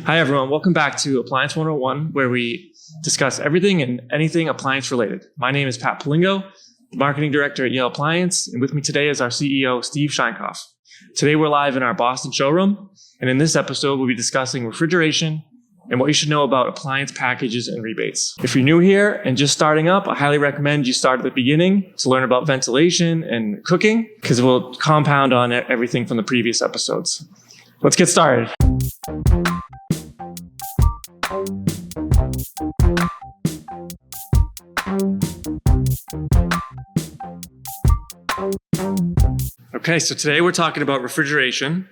Hi, everyone. Welcome back to Appliance 101, where we discuss everything and anything appliance related. My name is Pat Polingo, the marketing director at Yale Appliance, and with me today is our CEO, Steve Scheinkoff. Today, we're live in our Boston showroom, and in this episode, we'll be discussing refrigeration and what you should know about appliance packages and rebates. If you're new here and just starting up, I highly recommend you start at the beginning to learn about ventilation and cooking, because it will compound on everything from the previous episodes. Let's get started. Okay, so today we're talking about refrigeration.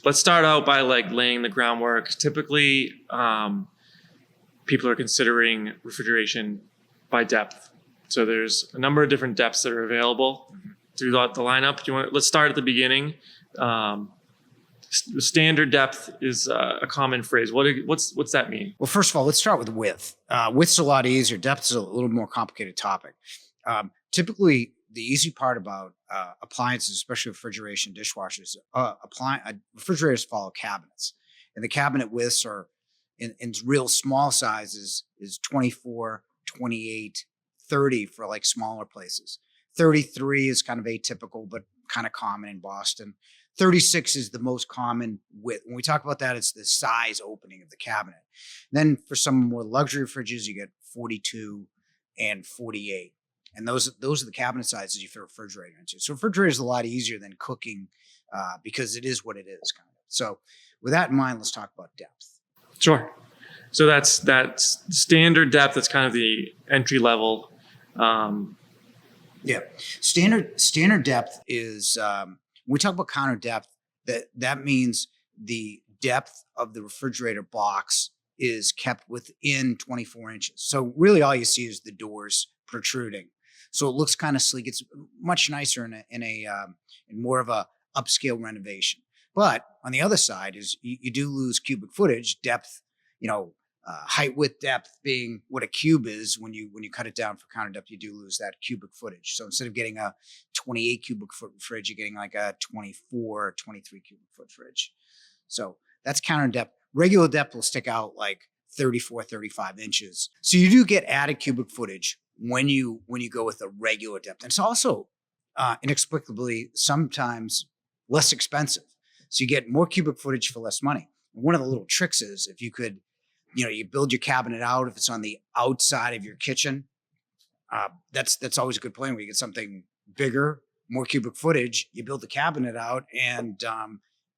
Let's start out by laying the groundwork. Typically, people are considering refrigeration by depth. So there's a number of different depths that are available throughout the lineup. Let's start at the beginning. Standard depth is a common phrase. What's that mean? Well, first of all, let's start with width. Width's a lot easier. Depth is a little more complicated topic. Typically, the easy part about appliances, especially refrigeration, dishwashers, refrigerators follow cabinets. And the cabinet widths are in real small sizes is 24, 28, 30 for like smaller places. 33 is kind of atypical, but kind of common in Boston. 36 is the most common width. When we talk about that, it's the size opening of the cabinet. And then for some more luxury fridges, you get 42 and 48. And those are the cabinet sizes you fit a refrigerator into. So refrigerator is a lot easier than cooking because it is what it is, kind of. So with that in mind, let's talk about depth. Sure. So that's standard depth. That's kind of the entry level. Yeah. Standard depth is when we talk about counter depth, that means the depth of the refrigerator box is kept within 24 inches. So really all you see is the doors protruding. So it looks kind of sleek. It's much nicer in more of a upscale renovation. But on the other side is you do lose cubic footage, depth, height, width, depth being what a cube is. When you cut it down for counter depth, you do lose that cubic footage. So instead of getting a 28 cubic foot fridge, you're getting like a 24 or 23 cubic foot fridge. So that's counter depth. Regular depth will stick out like 34, 35 inches. So you do get added cubic footage when you go with a regular depth. And it's also inexplicably sometimes less expensive. So you get more cubic footage for less money. And one of the little tricks is if you could, you build your cabinet out, if it's on the outside of your kitchen, that's always a good plan where you get something bigger, more cubic footage, you build the cabinet out and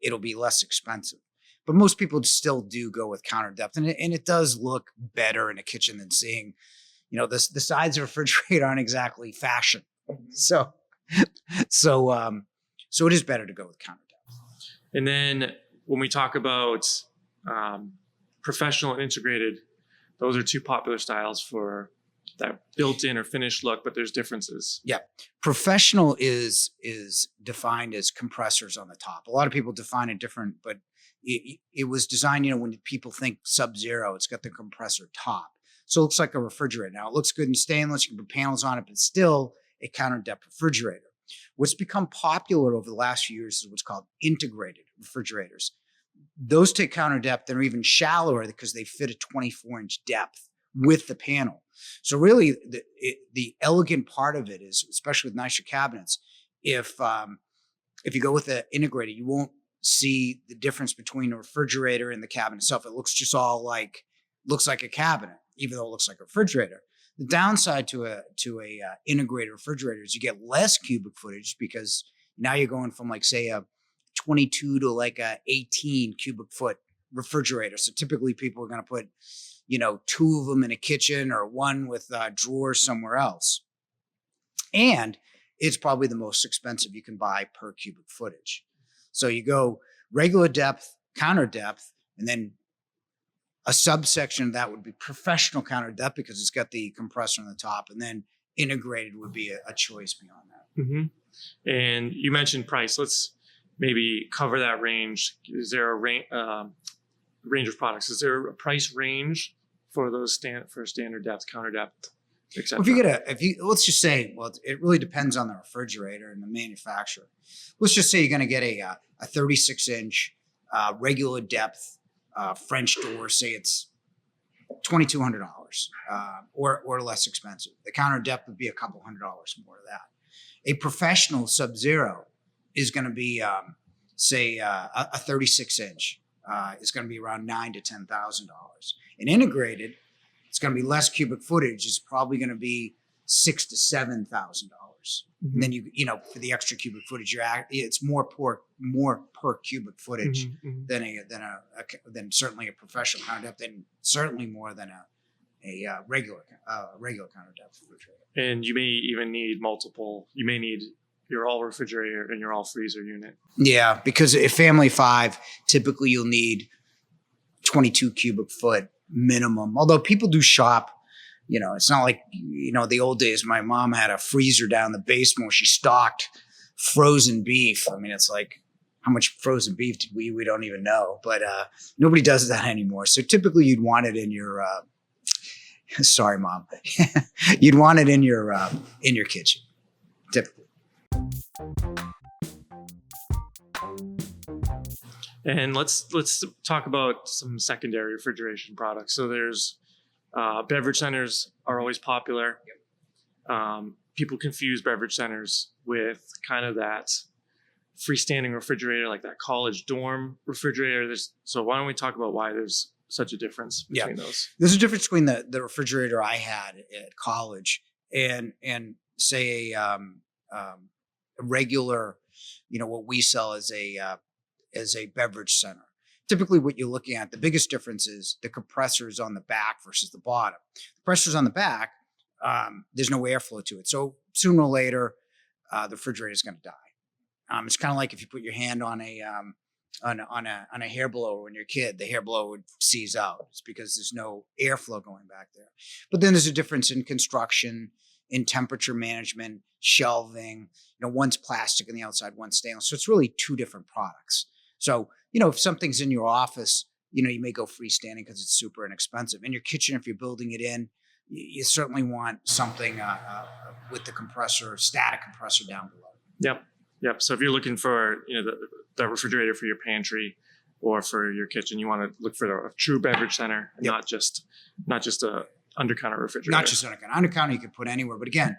it'll be less expensive. But most people still do go with counter depth, and it does look better in a kitchen than seeing, the sides of a refrigerator aren't exactly fashion. So it is better to go with counter depth. And then when we talk about professional and integrated, those are two popular styles for that built-in or finished look, but there's differences. Yeah. Professional is defined as compressors on the top. A lot of people define it different, but it was designed, when people think Sub-Zero, it's got the compressor top. So it looks like a refrigerator. Now, it looks good in stainless. You can put panels on it, but it's still a counter-depth refrigerator. What's become popular over the last few years is what's called integrated refrigerators. Those take counter depth. They're even shallower because they fit a 24-inch depth with the panel. So really, the elegant part of it is, especially with nicer cabinets, if you go with the integrated, you won't see the difference between a refrigerator and the cabinet itself. It looks just looks like a cabinet, even though it looks like a refrigerator. The downside to a integrated refrigerator is you get less cubic footage because now you're going from say a 22 to like a 18 cubic foot refrigerator. So typically people are going to put, two of them in a kitchen or one with drawers somewhere else. And it's probably the most expensive you can buy per cubic footage. So you go regular depth, counter depth, and then a subsection of that would be professional counter depth because it's got the compressor on the top, and then integrated would be a choice beyond that. Mm-hmm. And you mentioned price. Let's maybe cover that range. Is there a range of products? Is there a price range for those standard depth, counter depth, etc.? Well, let's just say, it really depends on the refrigerator and the manufacturer. Let's just say you're going to get a 36-inch regular depth French door, say it's $2,200 or less expensive. The counter depth would be a couple $100 more of that. A professional Sub-Zero is going to be, say, a 36-inch is going to be around $9,000 to $10,000. An integrated, it's going to be less cubic footage. It's probably going to be $6,000 to $7,000. And then for the extra cubic footage, it's more per cubic footage than certainly a professional counter depth, and certainly more than a regular counter depth refrigerator. And you may even need multiple. You may need your all refrigerator and your all freezer unit. Yeah, because a family 5, typically you'll need 22 cubic foot minimum. Although people do shop. It's not like, the old days, my mom had a freezer down the basement where she stocked frozen beef. I mean, it's like, how much frozen beef did we don't even know, but nobody does that anymore. So typically you'd want it in your, sorry, Mom, you'd want it in your kitchen, typically. And let's talk about some secondary refrigeration products. So there's beverage centers are always popular. People confuse beverage centers with kind of that freestanding refrigerator, like that college dorm refrigerator. So why don't we talk about why there's such a difference between those? There's a difference between the refrigerator I had at college and say a regular, what we sell as a beverage center. Typically what you're looking at, the biggest difference is the compressors on the back versus the bottom. Compressors on the back, there's no airflow to it. So sooner or later, the refrigerator is going to die. It's kind of like if you put your hand on a hair blower when you're a kid, the hair blower would seize out. It's because there's no airflow going back there. But then there's a difference in construction, in temperature management, shelving. One's plastic on the outside, one's stainless. So it's really two different products. So, if something's in your office, you may go freestanding because it's super inexpensive. In your kitchen, if you're building it in, you certainly want something with the compressor, static compressor down below. Yep. So if you're looking for, the refrigerator for your pantry or for your kitchen, you want to look for a true beverage center, and not just a undercounter refrigerator. Not just undercounter. Undercounter you can put anywhere, but again,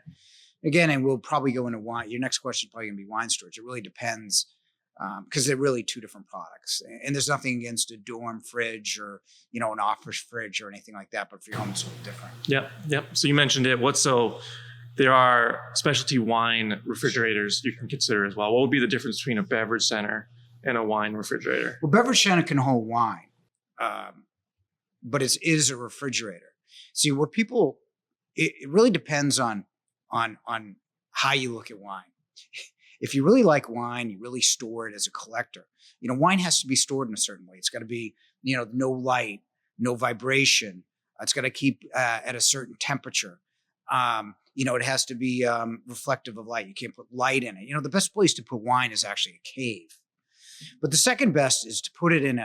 and we'll probably go into wine. Your next question is probably going to be wine storage. It really depends. Because they're really two different products, and there's nothing against a dorm fridge or an office fridge or anything like that, but for your home it's a little different. Yep. So you mentioned it. There are specialty wine refrigerators you can consider as well. What would be the difference between a beverage center and a wine refrigerator? Well, beverage center can hold wine, but it is a refrigerator. See, it really depends on how you look at wine. If you really like wine, you really store it as a collector. Wine has to be stored in a certain way. It's got to be, no light, no vibration. It's got to keep at a certain temperature. It has to be reflective of light. You can't put light in it. The best place to put wine is actually a cave. But the second best is to put it in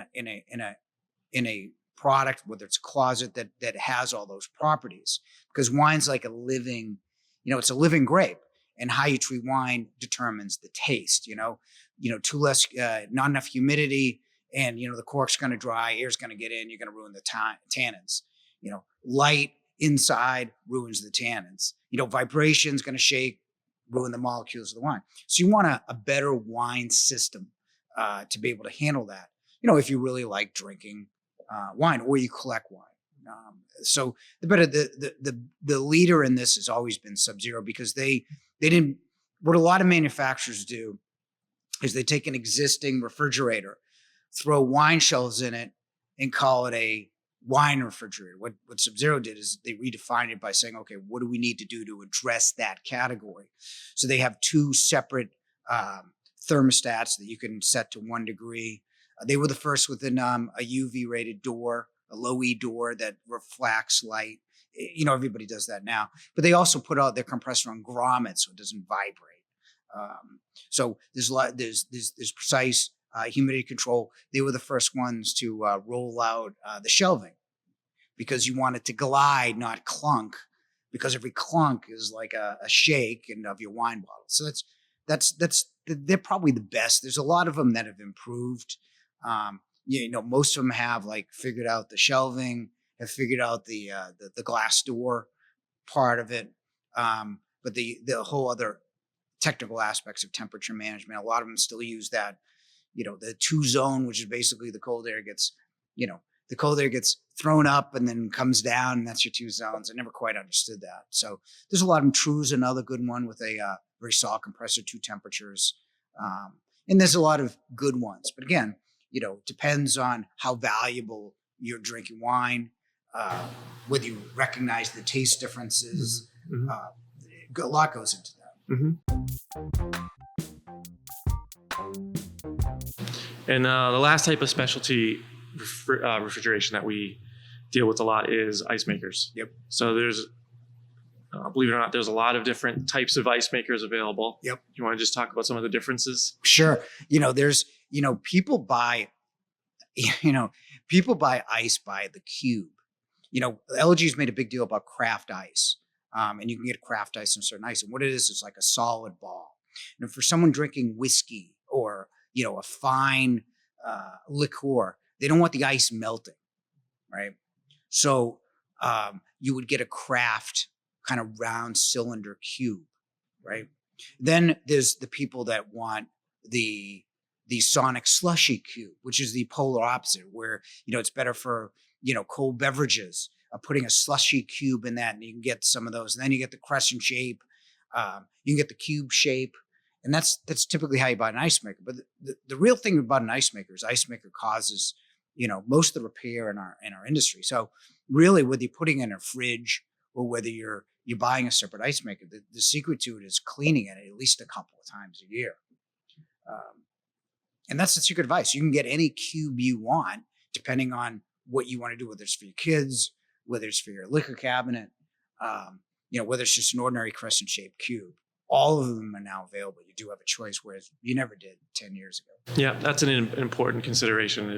a product, whether it's a closet that has all those properties, because wine's like a living, it's a living grape. And how you treat wine determines the taste. Too less, not enough humidity, and the cork's going to dry, air's going to get in, you're going to ruin the tannins. Light inside ruins the tannins. Vibration's going to shake, ruin the molecules of the wine. So you want a better wine system to be able to handle that. If you really like drinking wine or you collect wine. So the leader in this has always been Sub-Zero, because they didn't. What a lot of manufacturers do is they take an existing refrigerator, throw wine shelves in it, and call it a wine refrigerator. What Sub-Zero did is they redefined it by saying, okay, what do we need to do to address that category? So they have two separate thermostats that you can set to 1 degree. They were the first with a UV rated door, a low E door that reflects light. Everybody does that now, but they also put out their compressor on grommet so it doesn't vibrate. So there's precise humidity control. They were the first ones to roll out the shelving, because you want it to glide, not clunk, because every clunk is like a shake of your wine bottle. So they're probably the best. There's a lot of them that have improved. most of them have like figured out the shelving, have figured out the glass door part of it. But the whole other technical aspects of temperature management, a lot of them still use that, the 2-zone, which is basically the cold air gets thrown up and then comes down, and that's your 2 zones. I never quite understood that. So there's a lot of them. True's another good one with a very solid compressor, 2 temperatures. And there's a lot of good ones. But again, depends on how valuable you're drinking wine, whether you recognize the taste differences. A lot goes into that. And the last type of specialty refrigeration that we deal with a lot is ice makers. Yep. So there's, believe it or not, there's a lot of different types of ice makers available. Yep. You want to just talk about some of the differences? Sure. There's, people buy ice by the cube. LG's made a big deal about craft ice. And you can get craft ice in certain ice. And what it is like a solid ball. And for someone drinking whiskey or, a fine liqueur, they don't want the ice melting, right? So you would get a craft kind of round cylinder cube, right? Then there's the people that want the sonic slushy cube, which is the polar opposite, where, it's better for, cold beverages, putting a slushy cube in that, and you can get some of those. And then you get the crescent shape, you can get the cube shape. And that's typically how you buy an ice maker. But the real thing about an ice maker is ice maker causes, most of the repair in our industry. So really, whether you're putting in a fridge or whether you're buying a separate ice maker, the secret to it is cleaning it at least a couple of times a year. And that's the secret advice. You can get any cube you want, depending on what you want to do, whether it's for your kids, whether it's for your liquor cabinet, whether it's just an ordinary crescent shaped cube. All of them are now available. You do have a choice, whereas you never did 10 years ago. Yeah, that's an important consideration.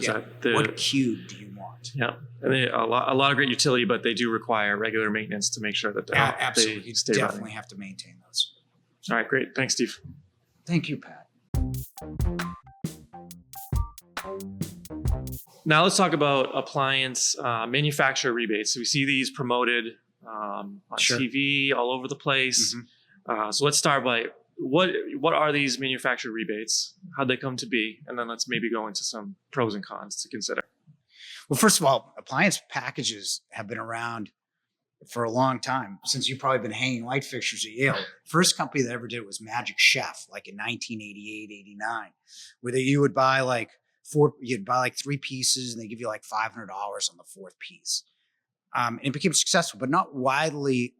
What cube do you want? Yeah, and a lot of great utility, but they do require regular maintenance to make sure that absolutely. they You stay definitely running. have to maintain those. All right, great. Thanks, Steve. Thank you, Pat. Now let's talk about appliance manufacturer rebates. So we see these promoted on Sure. TV all over the place. So let's start by what are these manufacturer rebates? How'd they come to be? And then let's maybe go into some pros and cons to consider. Well, first of all, appliance packages have been around for a long time, since you've probably been hanging light fixtures at Yale. First company that ever did it was Magic Chef, like in 1988, 89, where you would buy like 3 pieces and they give you like $500 on the 4th piece. And it became successful, but not wildly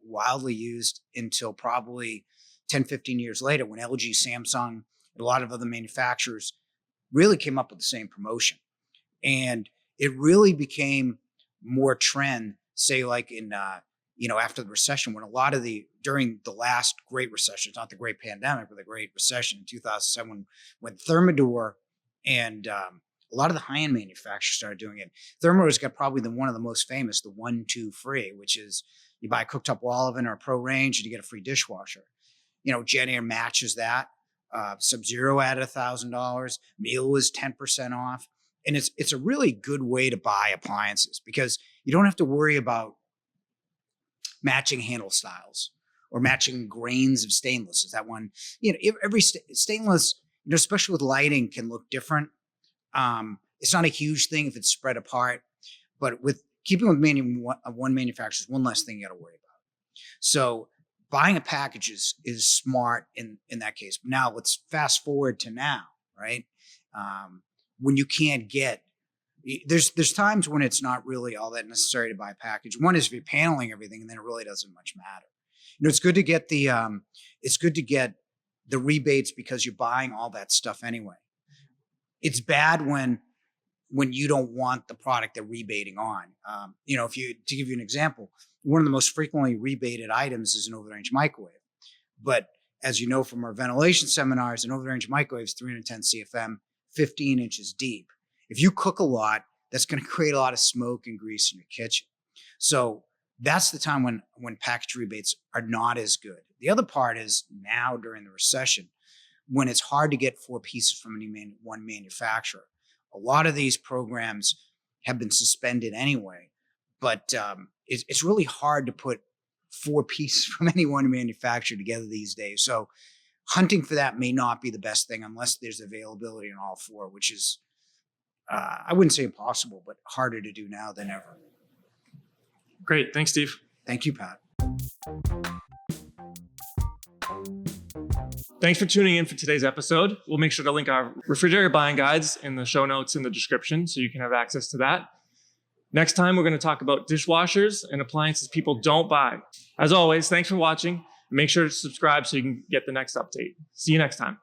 used until probably 10, 15 years later, when LG, Samsung, and a lot of other manufacturers really came up with the same promotion. And it really became more trend, say like in, after the recession, when during the last Great Recession, it's not the Great Pandemic, but the Great Recession in 2007, when Thermador and a lot of the high-end manufacturers started doing it. Thermador's got probably one of the most famous, the 1-2 free, which is you buy a cooktop wall oven or a Pro Range and you get a free dishwasher. Jet Air matches that. Sub-Zero added $1,000. Meal was 10% off. And it's a really good way to buy appliances because you don't have to worry about matching handle styles or matching grains of stainless. Is that one? Every stainless, especially with lighting, can look different. It's not a huge thing if it's spread apart, but with keeping with one manufacturer is one less thing you got to worry about. So buying a package is smart in that case. Now let's fast forward to now, right? When you can't get, there's times when it's not really all that necessary to buy a package. One is if you're paneling everything, and then it really doesn't much matter. It's good to get the rebates because you're buying all that stuff anyway. It's bad when you don't want the product they're rebating on. To give you an example, one of the most frequently rebated items is an over-the-range microwave. But as you know from our ventilation seminars, an over-the-range microwave is 310 CFM, 15 inches deep. If you cook a lot, that's going to create a lot of smoke and grease in your kitchen. So that's the time when package rebates are not as good. The other part is now during the recession, when it's hard to get 4 pieces from one manufacturer. A lot of these programs have been suspended anyway, but it's really hard to put 4 pieces from any one manufacturer together these days. So hunting for that may not be the best thing unless there's availability in all 4, which is, I wouldn't say impossible, but harder to do now than ever. Great. Thanks, Steve. Thank you, Pat. Thanks for tuning in for today's episode. We'll make sure to link our refrigerator buying guides in the show notes in the description so you can have access to that. Next time, we're going to talk about dishwashers and appliances people don't buy. As always, thanks for watching. Make sure to subscribe so you can get the next update. See you next time.